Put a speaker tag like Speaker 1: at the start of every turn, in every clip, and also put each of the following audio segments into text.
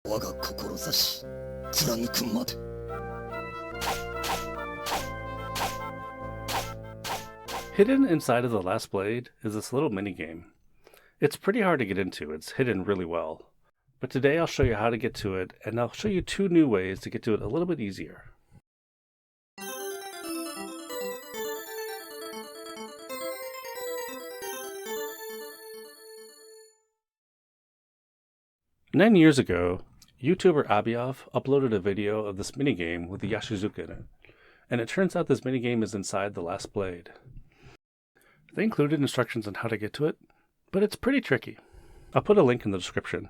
Speaker 1: 我が志貫くまで。
Speaker 2: Hidden inside of the last blade is this little minigame. It's pretty hard to get into, it's hidden really well. But today I'll show you how to get to it, and I'll show you 2 new ways to get to it a little bit easier. Nine years ago, YouTuber abeaof uploaded a video of this minigame with the Yashizuka in it, and it turns out this minigame is inside the last blade. They included instructions on how to get to it, but it's pretty tricky. I'll put a link in the description.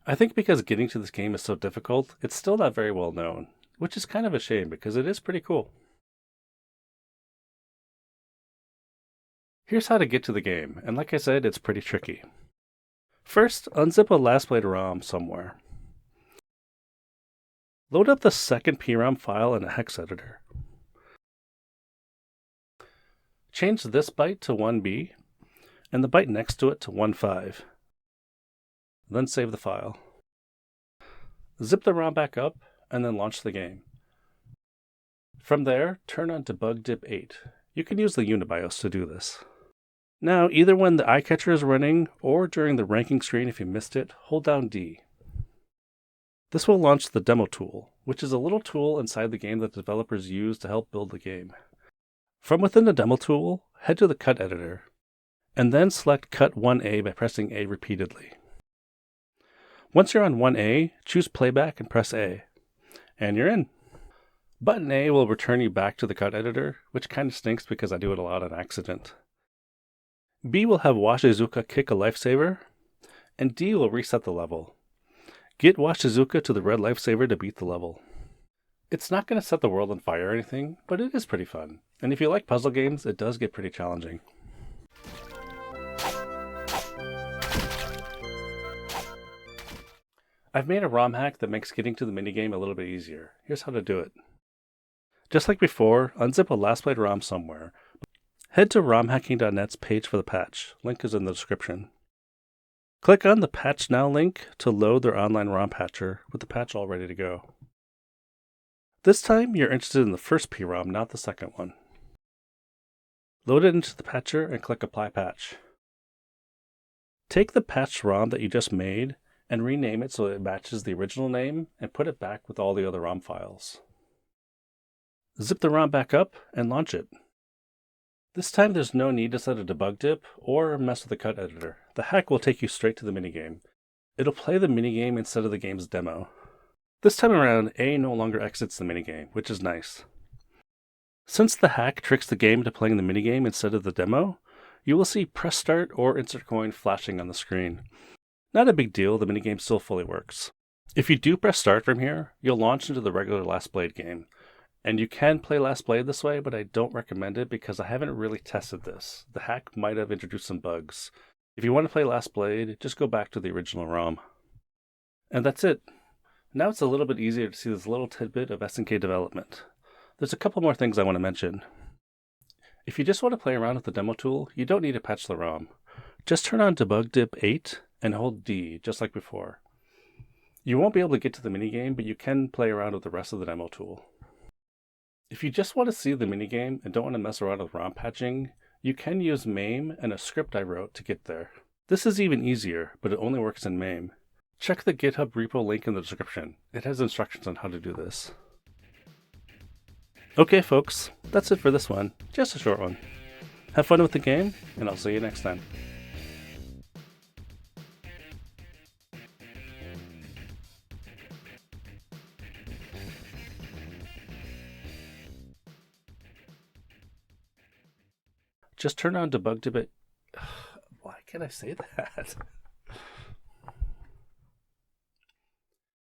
Speaker 2: I think because getting to this game is so difficult, it's still not very well known, which is kind of a shame because it is pretty cool. Here's how to get to the game, and like I said, it's pretty tricky. First, unzip a last blade ROM somewhere. Load up the second PROM file in a hex editor. Change this byte to 1B, and the byte next to it to 1.5. Then save the file. Zip the ROM back up, and then launch the game. From there, turn on debug dip 8. You can use the UniBIOS to do this. Now, either when the eye catcher is running, or during the ranking screen if you missed it, hold down D. This will launch the demo tool, which is a little tool inside the game that developers use to help build the game. From within the demo tool, head to the cut editor, and then select cut 1A by pressing A repeatedly. Once you're on 1A, choose playback and press A, and you're in. Button A will return you back to the cut editor, which kind of stinks because I do it a lot on accident. B will have Washizuka kick a lifesaver, and D will reset the level. Get Washizuka to the red lifesaver to beat the level. It's not going to set the world on fire or anything, but it is pretty fun. And if you like puzzle games, it does get pretty challenging. I've made a ROM hack that makes getting to the minigame a little bit easier. Here's how to do it. Just like before, unzip a last blade ROM somewhere. Head to romhacking.net's page for the patch. Link is in the description. Click on the Patch Now link to load their online ROM patcher with the patch all ready to go. This time, you're interested in the first PROM, not the second one. Load it into the patcher and click Apply Patch. Take the patched ROM that you just made and rename it so it matches the original name and put it back with all the other ROM files. Zip the ROM back up and launch it. This time there's no need to set a debug dip or mess with the cut editor. The hack will take you straight to the minigame. It'll play the minigame instead of the game's demo. This time around, A no longer exits the minigame, which is nice. Since the hack tricks the game into playing the minigame instead of the demo, you will see press start or insert coin flashing on the screen. Not a big deal, the minigame still fully works. If you do press start from here, you'll launch into the regular Last Blade game. And you can play Last Blade this way, but I don't recommend it because I haven't really tested this. The hack might have introduced some bugs. If you want to play Last Blade, just go back to the original ROM. And that's it. Now it's a little bit easier to see this little tidbit of SNK development. There's a couple more things I want to mention. If you just want to play around with the demo tool, you don't need to patch the ROM. Just turn on debug dip 8 and hold D, just like before. You won't be able to get to the minigame, but you can play around with the rest of the demo tool. If you just want to see the minigame and don't want to mess around with ROM patching, you can use MAME and a script I wrote to get there. This is even easier, but it only works in MAME. Check the GitHub repo link in the description. It has instructions on how to do this. Okay folks, that's it for this one. Just a short one. Have fun with the game, and I'll see you next time. Just turn on debug dip. Why can't I say that?